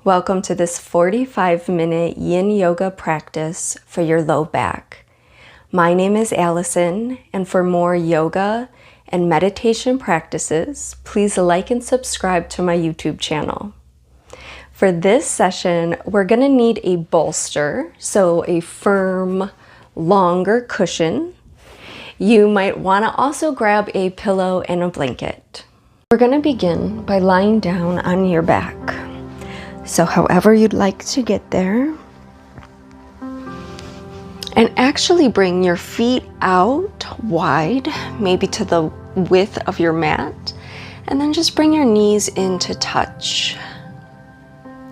Welcome to this 45-minute Yin Yoga practice for your low back. My name is Allison, and for more yoga and meditation practices, please like and subscribe to my YouTube channel. For this session, we're going to need a bolster, so a firm, longer cushion. You might want to also grab a pillow and a blanket. We're going to begin by lying down on your back. So however you'd like to get there. And actually bring your feet out wide, maybe to the width of your mat. And then just bring your knees in to touch.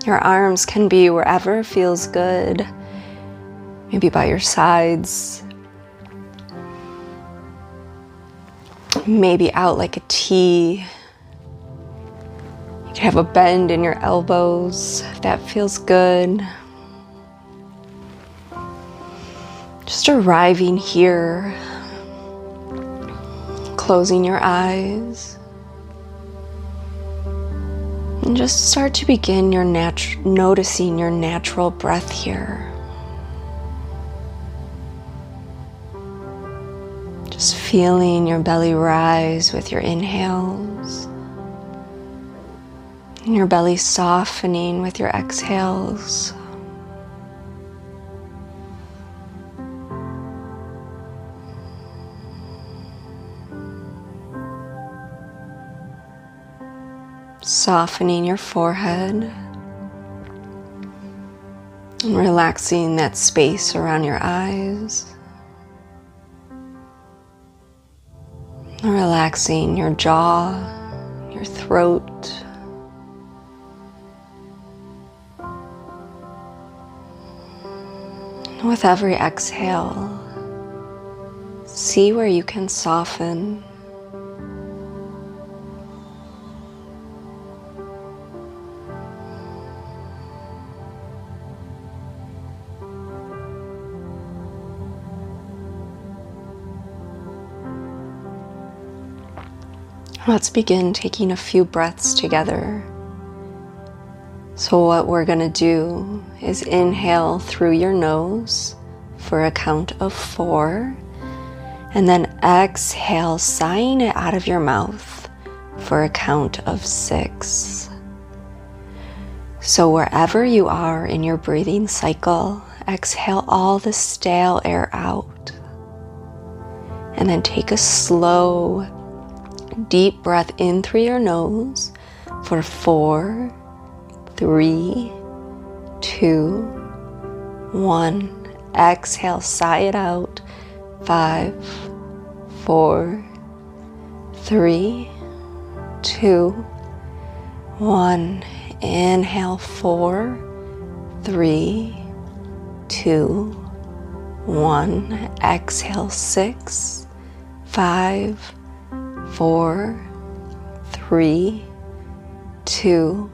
Your arms can be wherever feels good. Maybe by your sides. Maybe out like a T. You can have a bend in your elbows if that feels good. Just arriving here, closing your eyes, and just start to begin your noticing your natural breath here. Just feeling your belly rise with your inhales. And your belly softening with your exhales. Softening your forehead. And relaxing that space around your eyes. And relaxing your jaw, your throat. With every exhale, see where you can soften. Let's begin taking a few breaths together. So what we're going to do is inhale through your nose for a count of 4, and then exhale, sighing it out of your mouth for a count of 6. So wherever you are in your breathing cycle, exhale all the stale air out. And then take a slow, deep breath in through your nose for 4, 3, 2, 1. Exhale, sigh it out. 5, 4, 3, 2, 1. Inhale, 4, 3, 2, 1. Exhale, 6, 5, 4, 3, 2,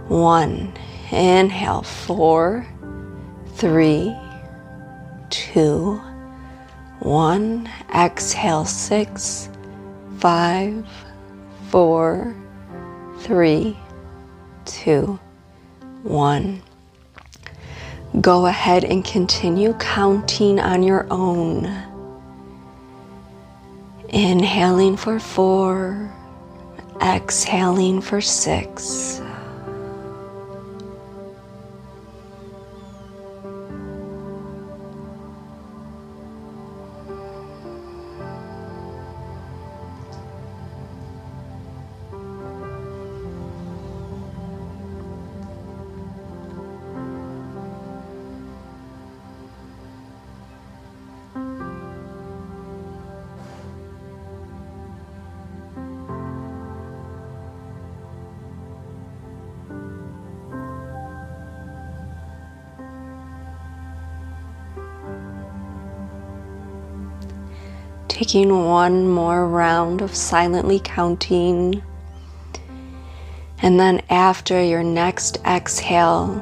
1. Inhale, 4, 3, 2, 1. Exhale, 6, 5, 4, 3, 2, 1. Go ahead and continue counting on your own. Inhaling for 4, exhaling for 6. Taking one more round of silently counting. And then after your next exhale,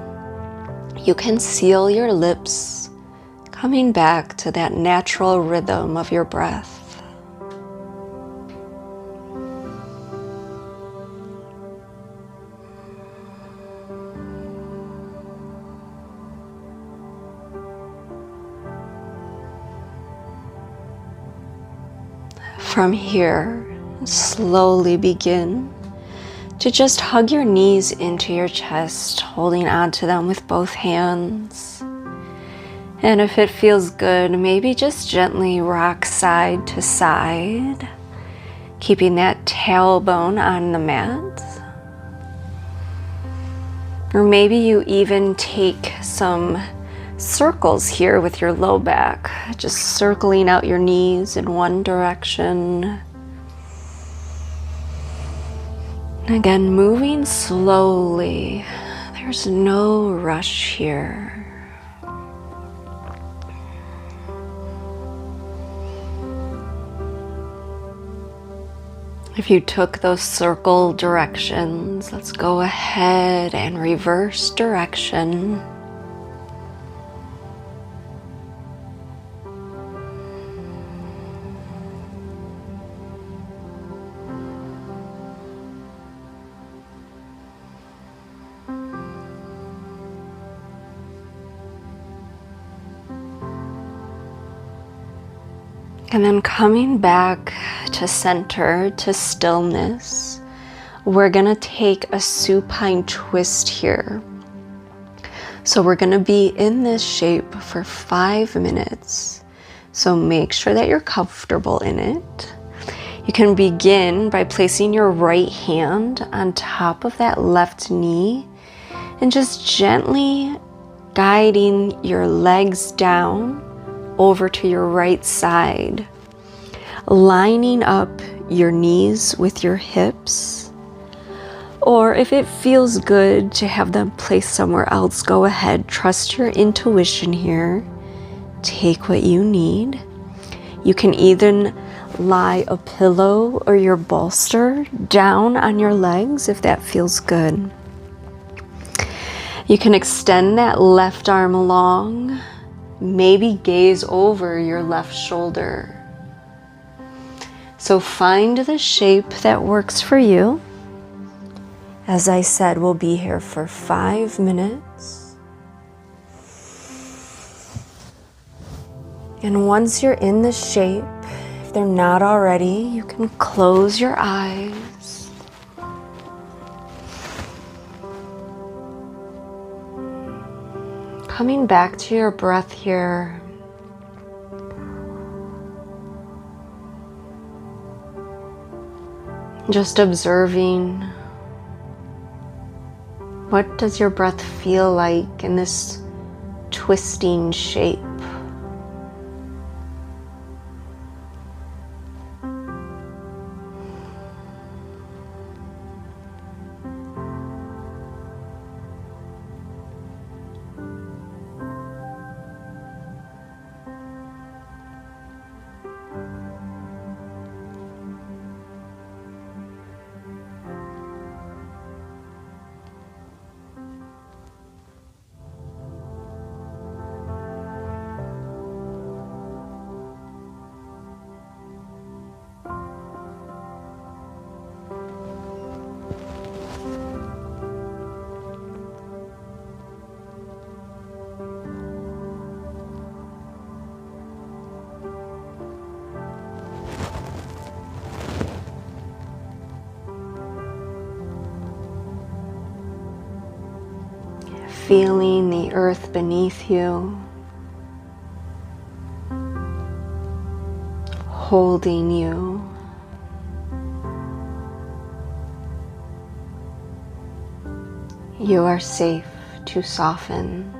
you can seal your lips, coming back to that natural rhythm of your breath. From here, slowly begin to just hug your knees into your chest, holding onto them with both hands. And if it feels good, maybe just gently rock side to side, keeping that tailbone on the mat. Or maybe you even take some circles here with your low back, just circling out your knees in one direction. Again, moving slowly. There's no rush here. If you took those circle directions, let's go ahead and reverse direction. And then coming back to center, to stillness, we're gonna take a supine twist here. So we're gonna be in this shape for 5 minutes. So make sure that you're comfortable in it. You can begin by placing your right hand on top of that left knee and just gently guiding your legs down over to your right side, lining up your knees with your hips. Or if it feels good to have them placed somewhere else, go ahead, trust your intuition here. Take what you need. You can even lie a pillow or your bolster down on your legs if that feels good. You can extend that left arm long. Maybe gaze over your left shoulder. So find the shape that works for you. As I said, we'll be here for 5 minutes. And once you're in the shape, if they're not already, you can close your eyes. Coming back to your breath here. Just observing, what does your breath feel like in this twisting shape? Feeling the earth beneath you, holding you. You are safe to soften.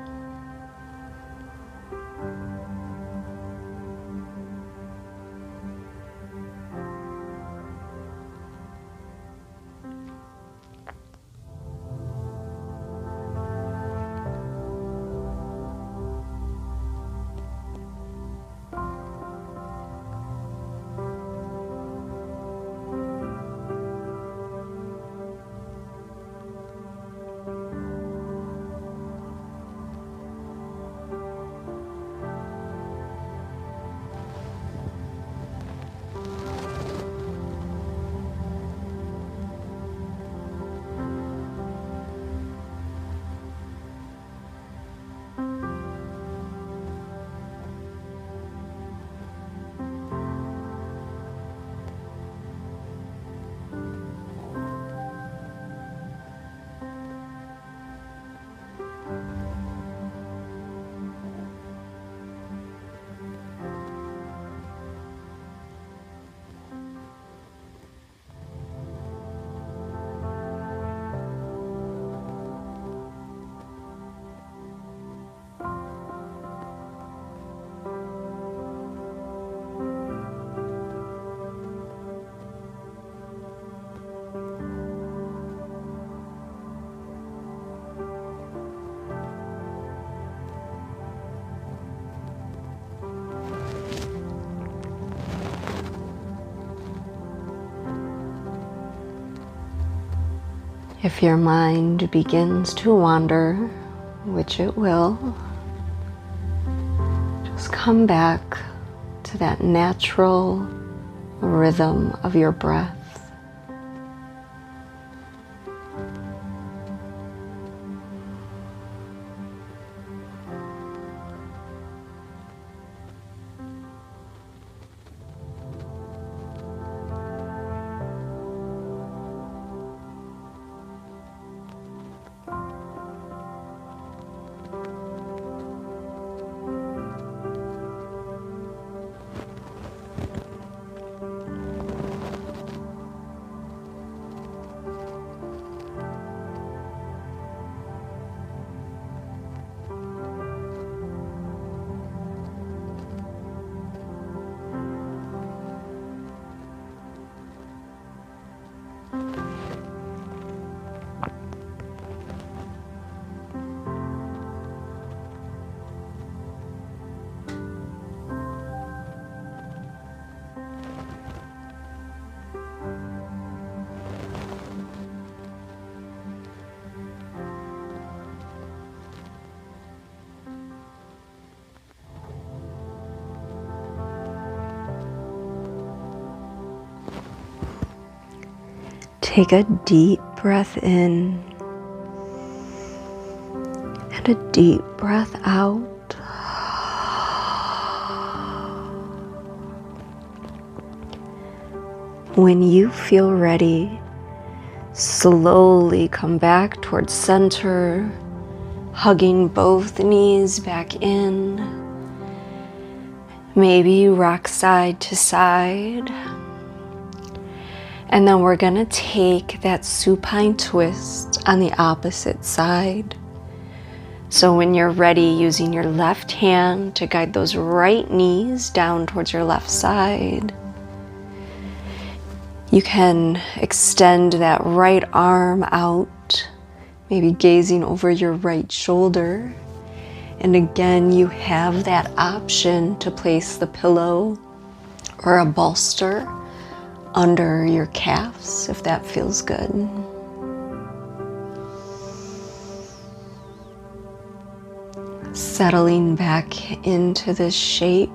If your mind begins to wander, which it will, just come back to that natural rhythm of your breath. Take a deep breath in and a deep breath out. When you feel ready, slowly come back towards center, hugging both knees back in. Maybe rock side to side. And then we're gonna take that supine twist on the opposite side. So when you're ready, using your left hand to guide those right knees down towards your left side. You can extend that right arm out, maybe gazing over your right shoulder. And again, you have that option to place the pillow or a bolster under your calves, if that feels good. Settling back into this shape,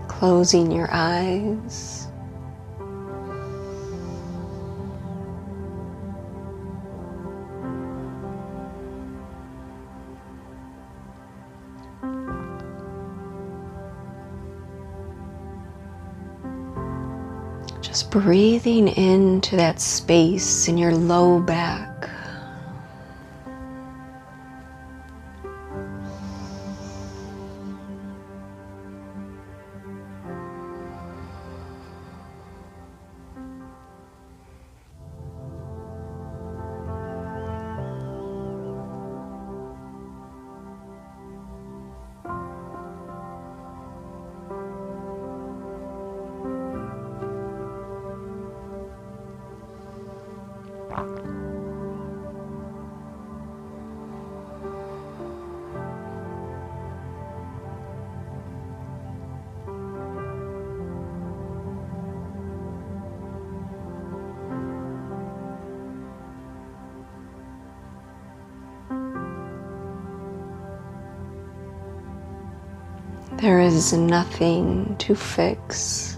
closing your eyes. Just breathing into that space in your low back. There is nothing to fix,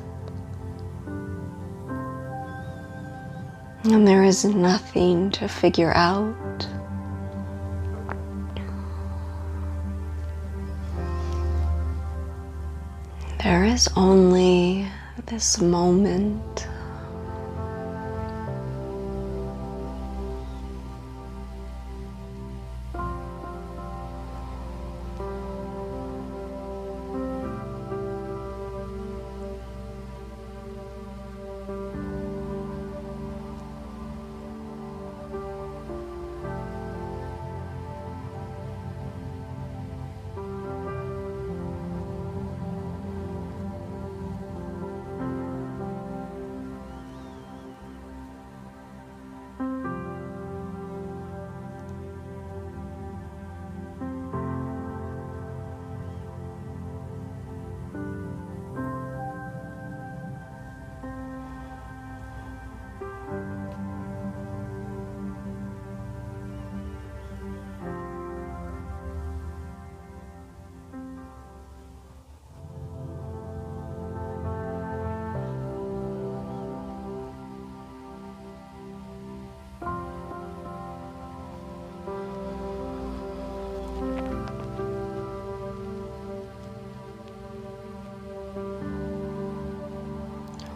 and there is nothing to figure out. There is only this moment.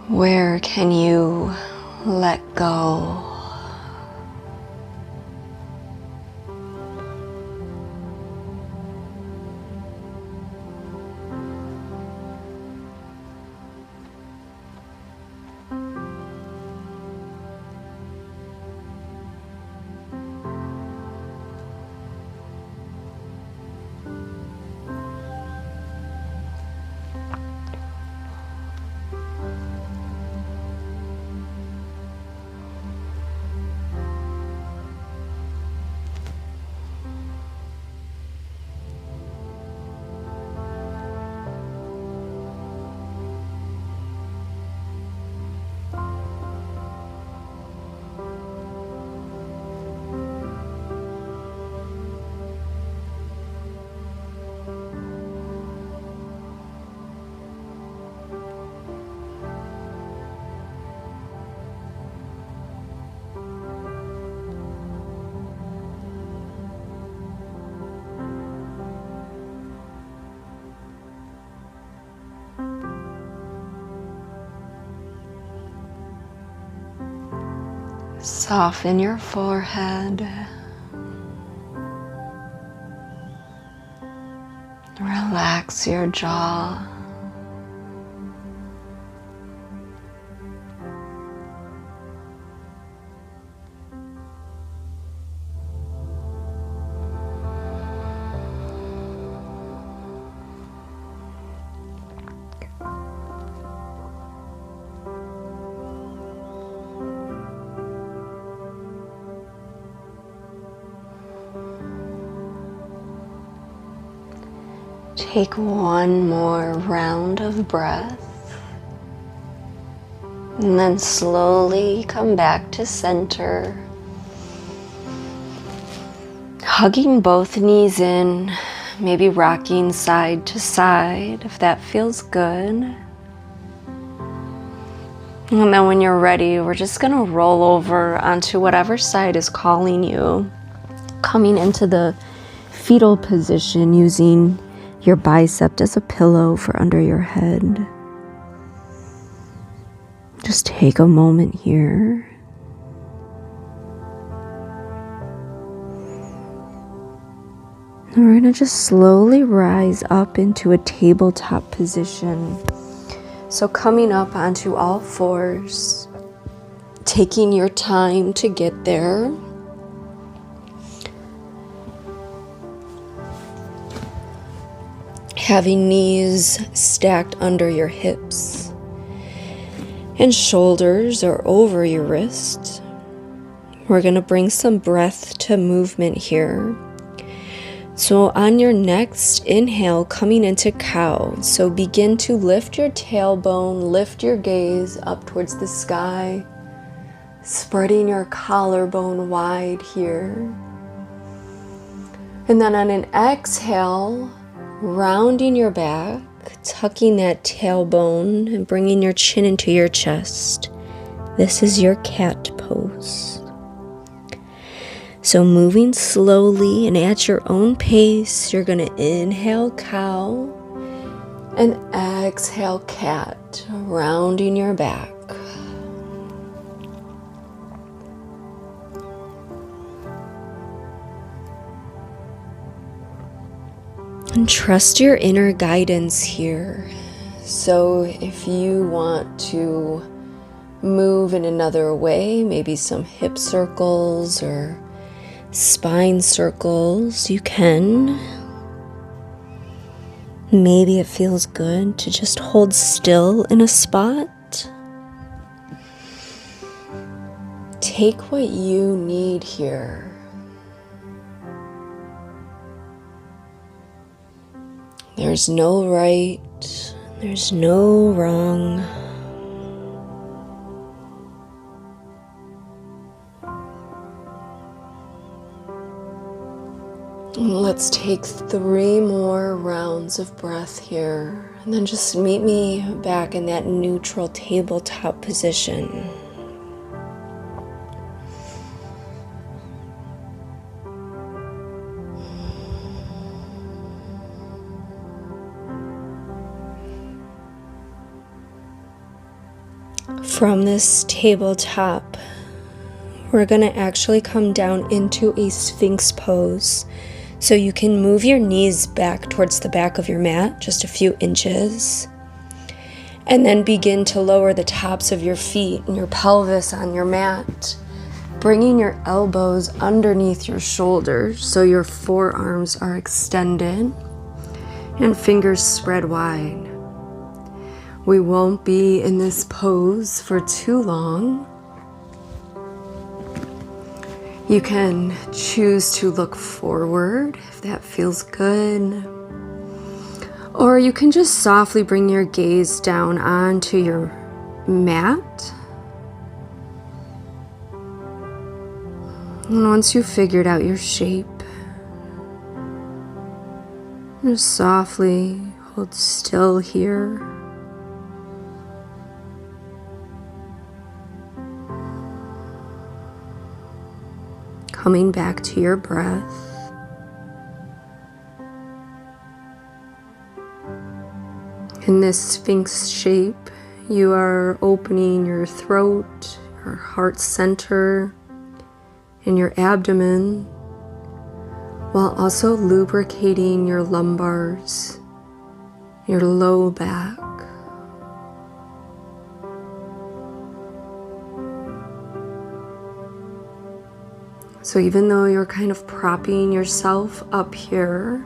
Where can you let go? Soften your forehead. Relax your jaw. Take one more round of breath, and then slowly come back to center. Hugging both knees in, maybe rocking side to side if that feels good. And then when you're ready, we're just gonna roll over onto whatever side is calling you, coming into the fetal position using your bicep as a pillow for under your head. Just take a moment here. And we're going to just slowly rise up into a tabletop position. So coming up onto all fours, taking your time to get there. Having knees stacked under your hips and shoulders are over your wrists. We're going to bring some breath to movement here. So on your next inhale, coming into cow. So begin to lift your tailbone, lift your gaze up towards the sky, spreading your collarbone wide here. And then on an exhale, rounding your back, tucking that tailbone and bringing your chin into your chest. This is your cat pose. So moving slowly and at your own pace, you're going to inhale cow and exhale cat, rounding your back. And trust your inner guidance here. So if you want to move in another way, maybe some hip circles or spine circles, you can. Maybe it feels good to just hold still in a spot. Take what you need here. There's no right, there's no wrong. Let's take 3 more rounds of breath here, and then just meet me back in that neutral tabletop position. From this tabletop, we're going to actually come down into a Sphinx pose. So you can move your knees back towards the back of your mat, just a few inches. And then begin to lower the tops of your feet and your pelvis on your mat, bringing your elbows underneath your shoulders so your forearms are extended and fingers spread wide. We won't be in this pose for too long. You can choose to look forward if that feels good. Or you can just softly bring your gaze down onto your mat. And once you've figured out your shape, just softly hold still here. Coming back to your breath. In this Sphinx shape, you are opening your throat, your heart center, and your abdomen, while also lubricating your lumbars, your low back. So even though you're kind of propping yourself up here,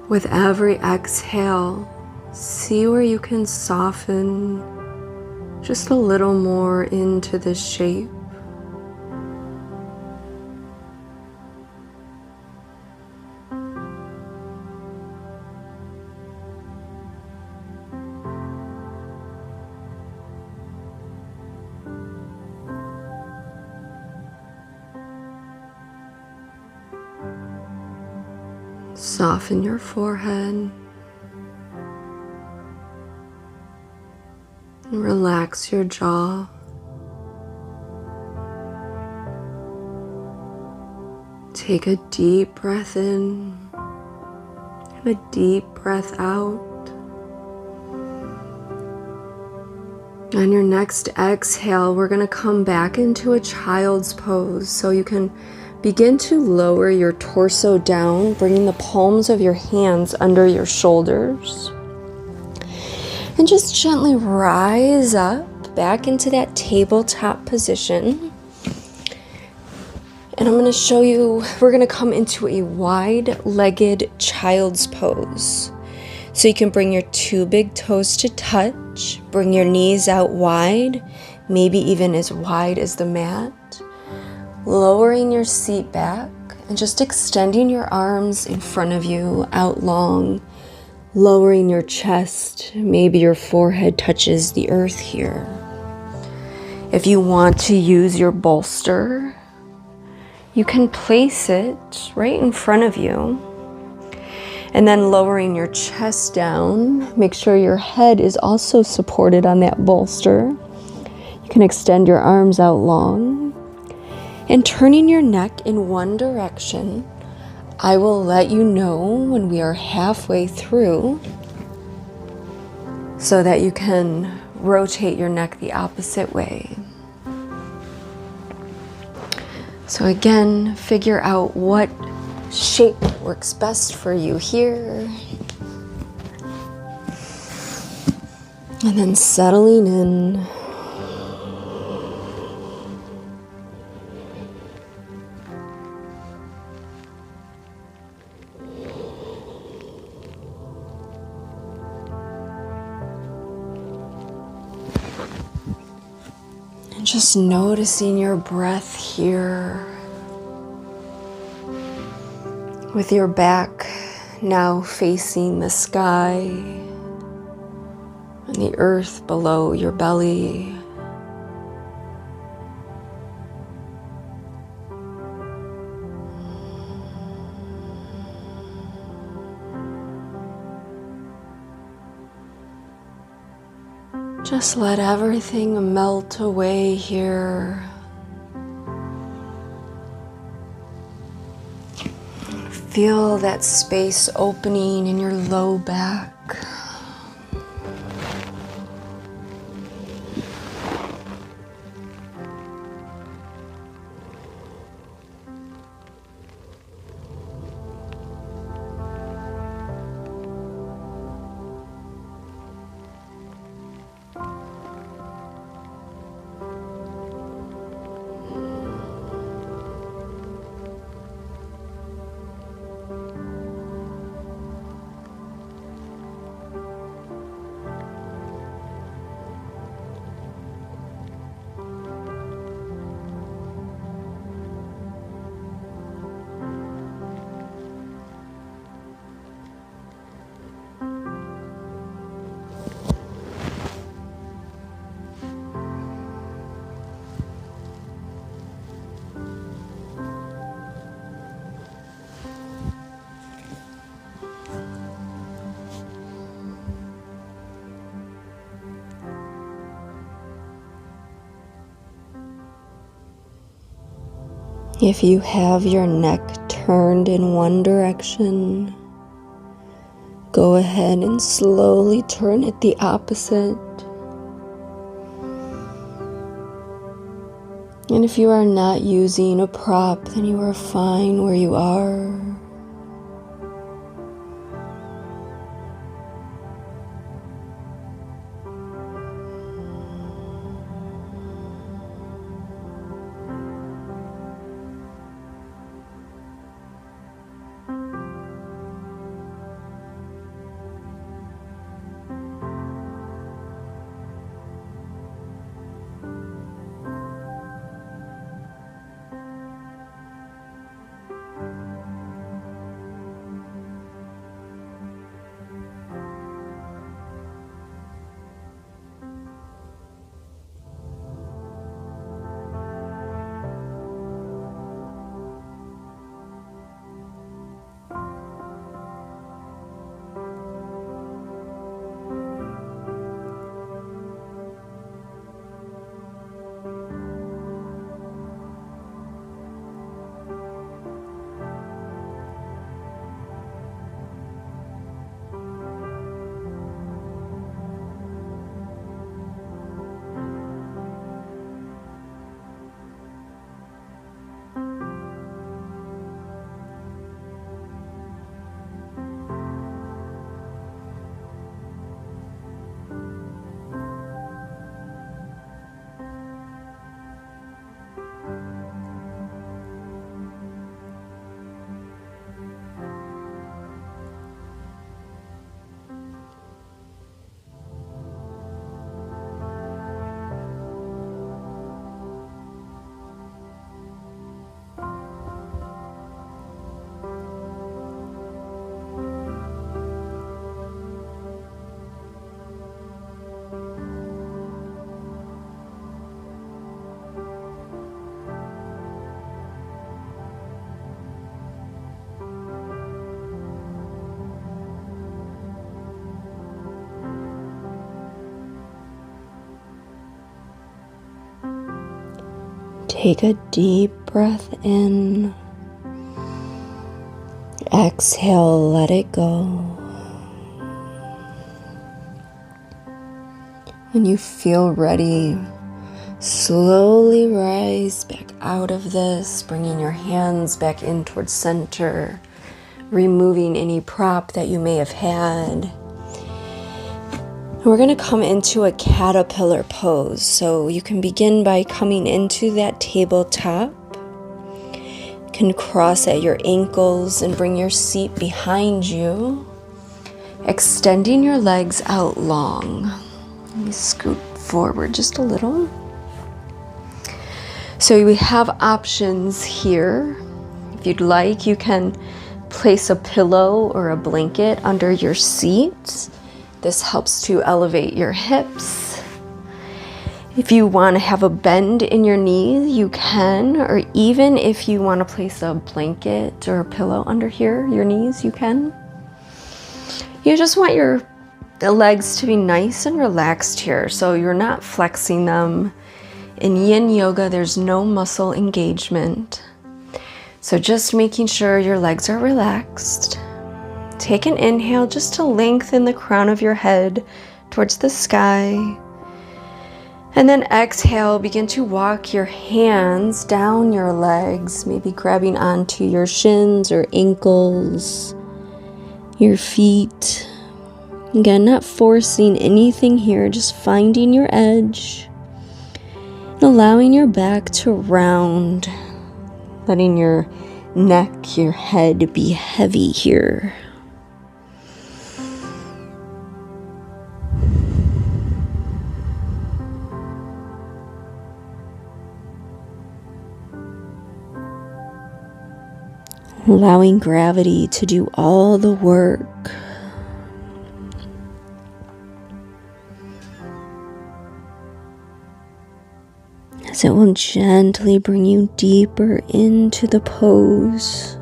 with every exhale, see where you can soften just a little more into this shape. Soften your forehead. Relax your jaw. Take a deep breath in and a deep breath out. On your next exhale, we're going to come back into a child's pose. So you can begin to lower your torso down, bringing the palms of your hands under your shoulders. And just gently rise up back into that tabletop position. And I'm going to show you, we're going to come into a wide-legged child's pose. So you can bring your two big toes to touch, bring your knees out wide, maybe even as wide as the mat. Lowering your seat back and just extending your arms in front of you out long, lowering your chest, maybe your forehead touches the earth here. If you want to use your bolster, you can place it right in front of you. And then lowering your chest down, make sure your head is also supported on that bolster. You can extend your arms out long. And turning your neck in one direction, I will let you know when we are halfway through so that you can rotate your neck the opposite way. So again, figure out what shape works best for you here. And then settling in. Just noticing your breath here, with your back now facing the sky and the earth below your belly. Just let everything melt away here. Feel that space opening in your low back. If you have your neck turned in one direction, go ahead and slowly turn it the opposite. And if you are not using a prop, then you are fine where you are. Take a deep breath in. Exhale, let it go. When you feel ready, slowly rise back out of this, bringing your hands back in towards center, removing any prop that you may have had. We're going to come into a caterpillar pose. So you can begin by coming into that tabletop. You can cross at your ankles and bring your seat behind you, extending your legs out long. Let me scoot forward just a little. So we have options here. If you'd like, you can place a pillow or a blanket under your seat. This helps to elevate your hips. If you want to have a bend in your knees, you can, or even if you want to place a blanket or a pillow under here, your knees, you can. You just want the legs to be nice and relaxed here, so you're not flexing them. In Yin Yoga, there's no muscle engagement. So just making sure your legs are relaxed. Take an inhale just to lengthen the crown of your head towards the sky. And then exhale, begin to walk your hands down your legs, maybe grabbing onto your shins or ankles, your feet. Again, not forcing anything here, just finding your edge and allowing your back to round, letting your neck, your head be heavy here. Allowing gravity to do all the work. As it will gently bring you deeper into the pose.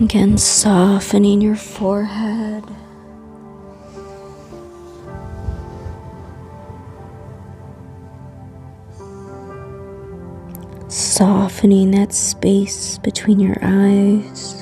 Again, softening your forehead. Softening that space between your eyes.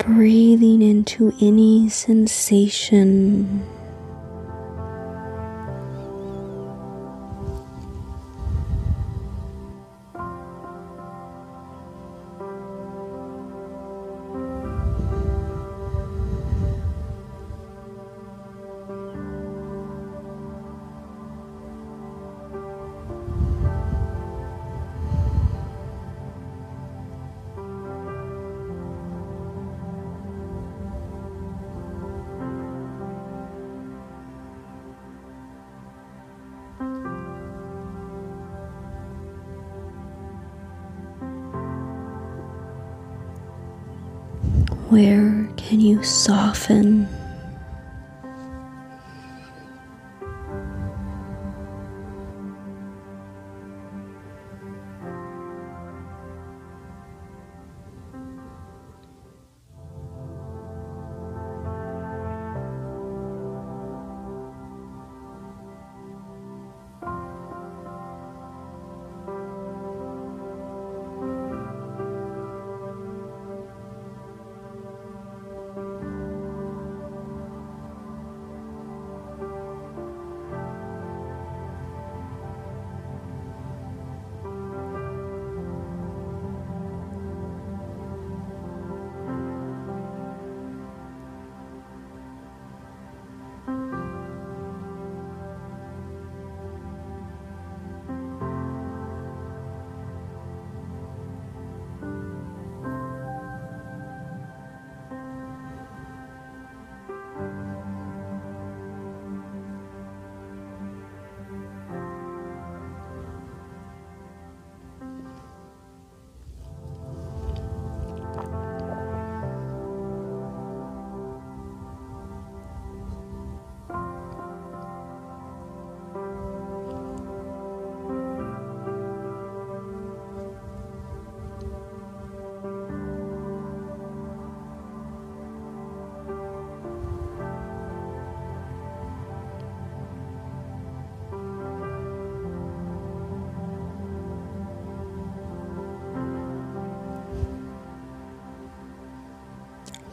Breathing into any sensation. Where can you soften?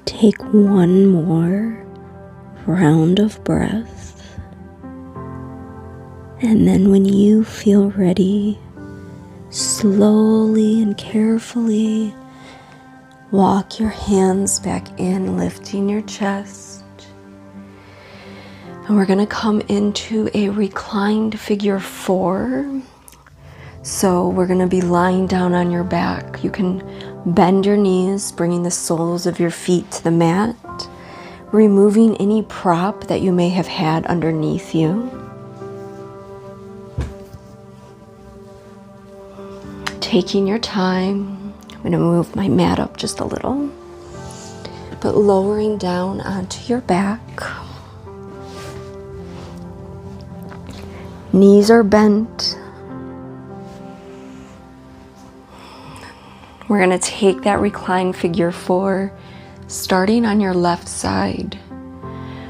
Take one more round of breath, and then when you feel ready, slowly and carefully walk your hands back in, lifting your chest. And we're going to come into a reclined figure 4. So we're going to be lying down on your back. You can bend your knees, bringing the soles of your feet to the mat, removing any prop that you may have had underneath you. Taking your time, I'm going to move my mat up just a little, but lowering down onto your back. Knees are bent. We're going to take that reclined figure 4, starting on your left side.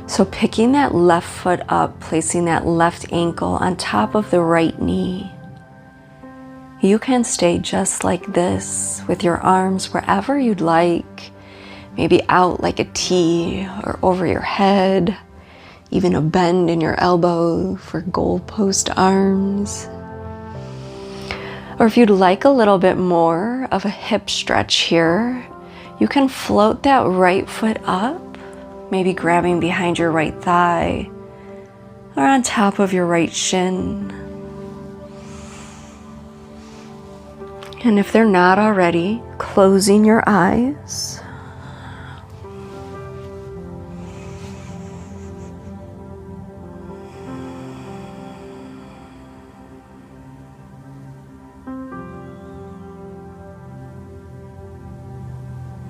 So picking that left foot up, placing that left ankle on top of the right knee. You can stay just like this with your arms wherever you'd like, maybe out like a T or over your head, even a bend in your elbow for goalpost arms. Or if you'd like a little bit more of a hip stretch here, you can float that right foot up, maybe grabbing behind your right thigh or on top of your right shin. And if they're not already, closing your eyes.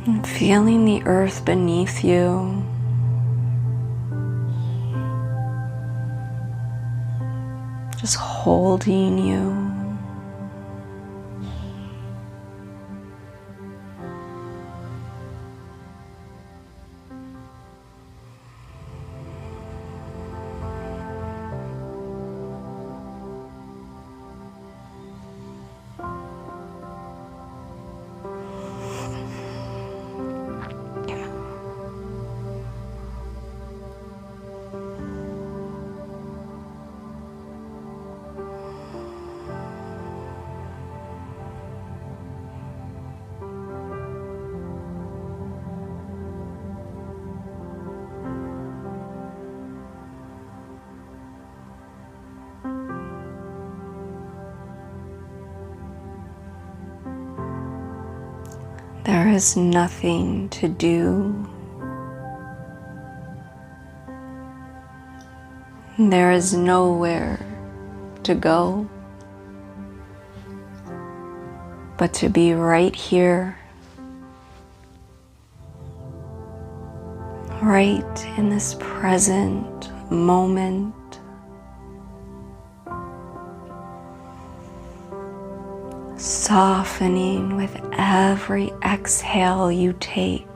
And feeling the earth beneath you. Just holding you. There is nothing to do. There is nowhere to go but to be right here, right in this present moment. Softening with every exhale you take.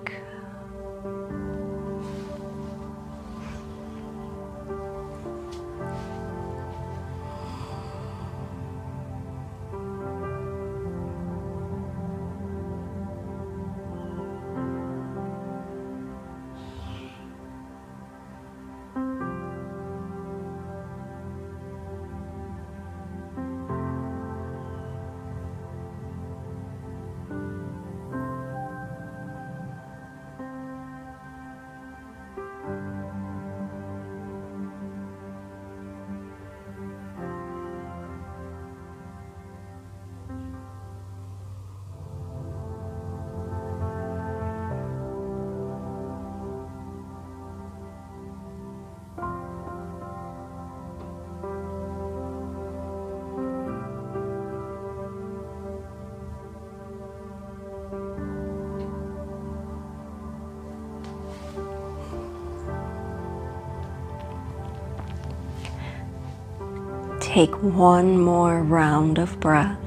Take one more round of breath.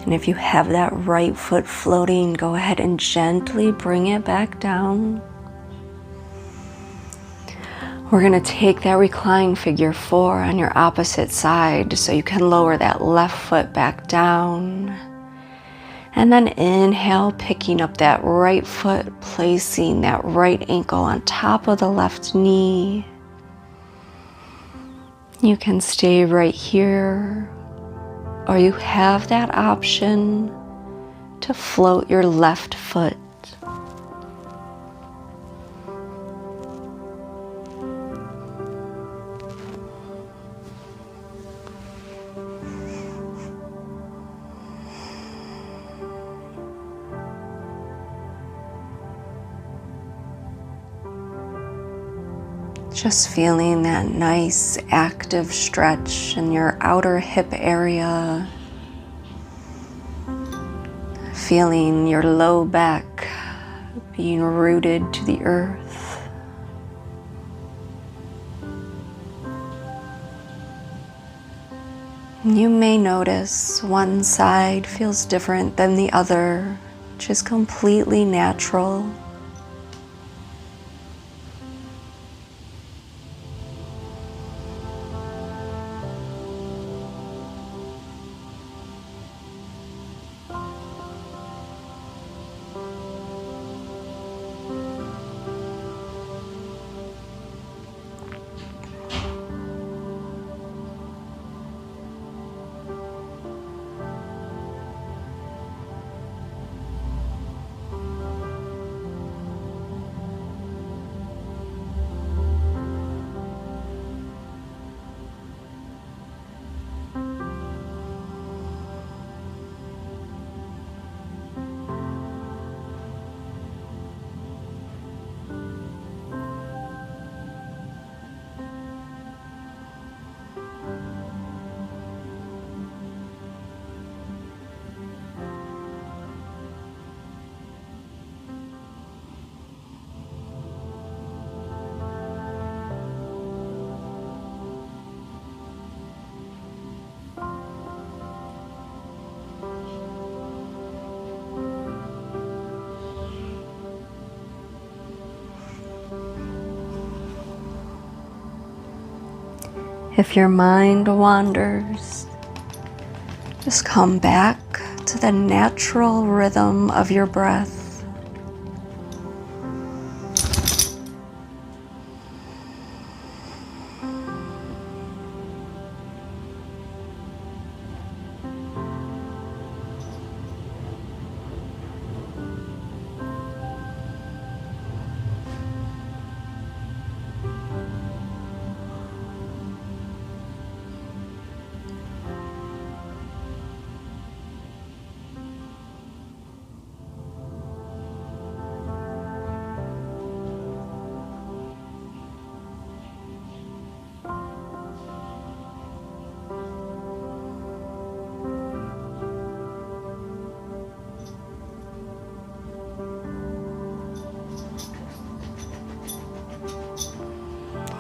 And if you have that right foot floating, go ahead and gently bring it back down. We're going to take that reclined figure 4 on your opposite side so you can lower that left foot back down. And then inhale, picking up that right foot, placing that right ankle on top of the left knee. You can stay right here, or you have that option to float your left foot. Just feeling that nice active stretch in your outer hip area. Feeling your low back being rooted to the earth. You may notice one side feels different than the other, which is completely natural. If your mind wanders, just come back to the natural rhythm of your breath.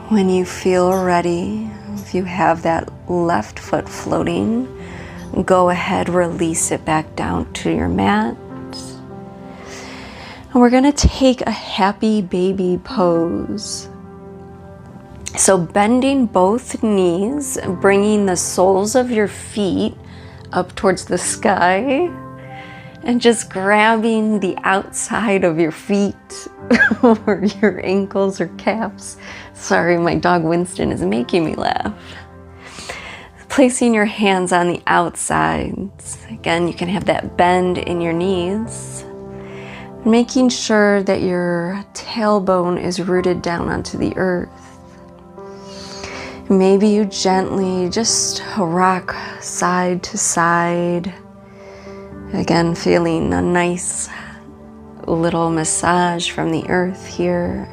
When you feel ready, if you have that left foot floating, go ahead, release it back down to your mat. And we're gonna take a happy baby pose. So bending both knees, bringing the soles of your feet up towards the sky, and just grabbing the outside of your feet or your ankles or calves. Sorry, my dog Winston is making me laugh. Placing your hands on the outsides. Again, you can have that bend in your knees. Making sure that your tailbone is rooted down onto the earth. Maybe you gently just rock side to side. Again, feeling a nice little massage from the earth here.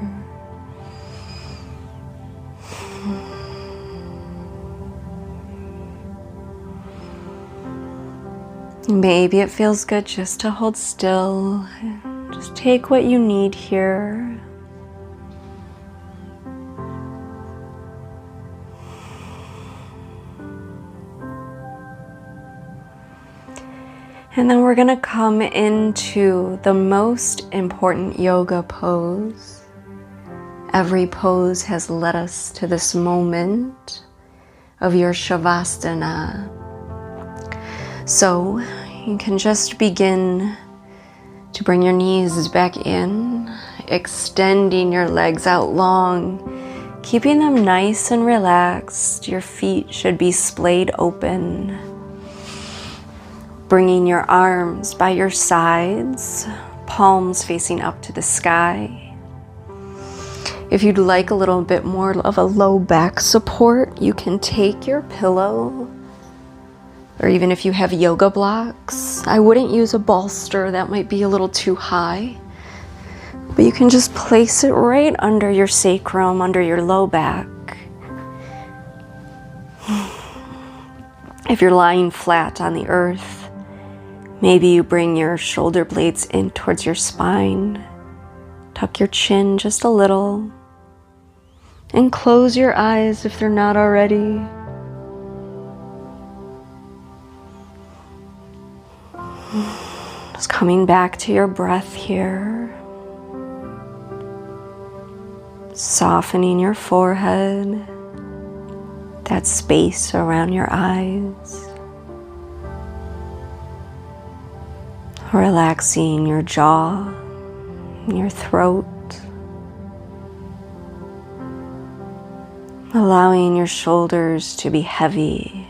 Maybe it feels good just to hold still. Just take what you need here. And then we're going to come into the most important yoga pose. Every pose has led us to this moment of your Shavasana. So you can just begin to bring your knees back in, extending your legs out long, keeping them nice and relaxed. Your feet should be splayed open. Bringing your arms by your sides, palms facing up to the sky. If you'd like a little bit more of a low back support, you can take your pillow, or even if you have yoga blocks. I wouldn't use a bolster, that might be a little too high. But you can just place it right under your sacrum, under your low back. If you're lying flat on the earth, maybe you bring your shoulder blades in towards your spine. Tuck your chin just a little. And close your eyes if they're not already. Just coming back to your breath here. Softening your forehead. That space around your eyes. Relaxing your jaw, your throat. Allowing your shoulders to be heavy.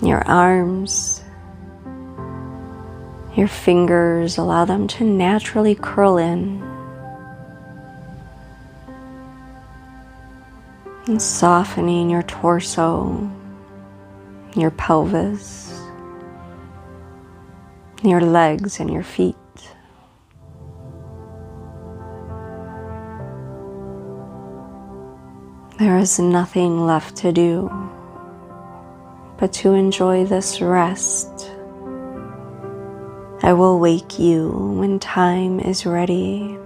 Your arms, your fingers, allow them to naturally curl in. And softening your torso, your pelvis, your legs and your feet. There is nothing left to do but to enjoy this rest. I will wake you when time is ready.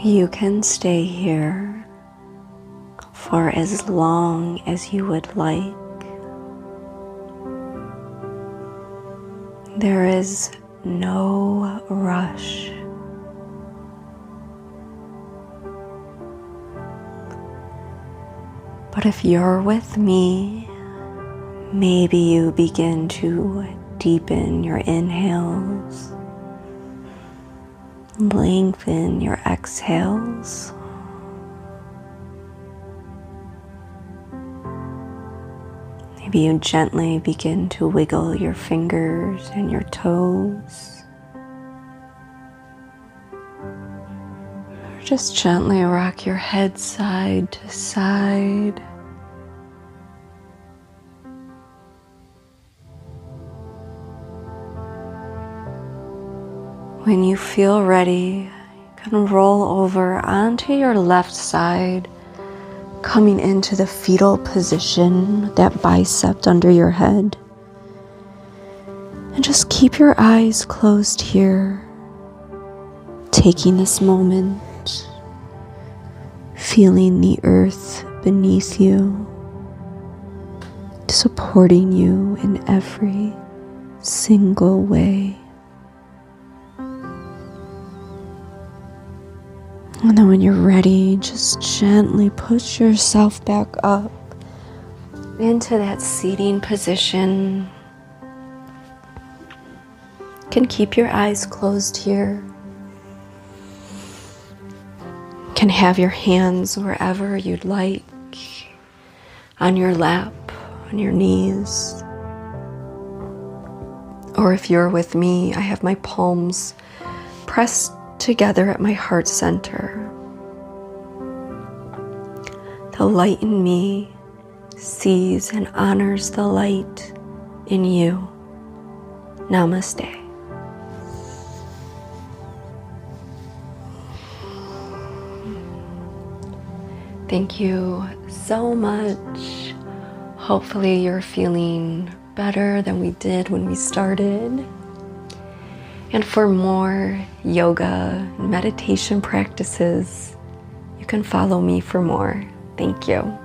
You can stay here for as long as you would like. There is no rush. But if you're with me, maybe you begin to deepen your inhales, lengthen your exhales. Maybe you gently begin to wiggle your fingers and your toes. Or just gently rock your head side to side. When you feel ready, you can roll over onto your left side, coming into the fetal position, that bicep under your head. And just keep your eyes closed here, taking this moment, feeling the earth beneath you, supporting you in every single way. And then when you're ready, just gently push yourself back up into that seating position. You can keep your eyes closed here. You can have your hands wherever you'd like, on your lap, on your knees. Or if you're with me, I have my palms pressed together at my heart center. The light in me sees and honors the light in you. Namaste. Thank you so much. Hopefully you're feeling better than we did when we started. And for more yoga and meditation practices, you can follow me for more. Thank you.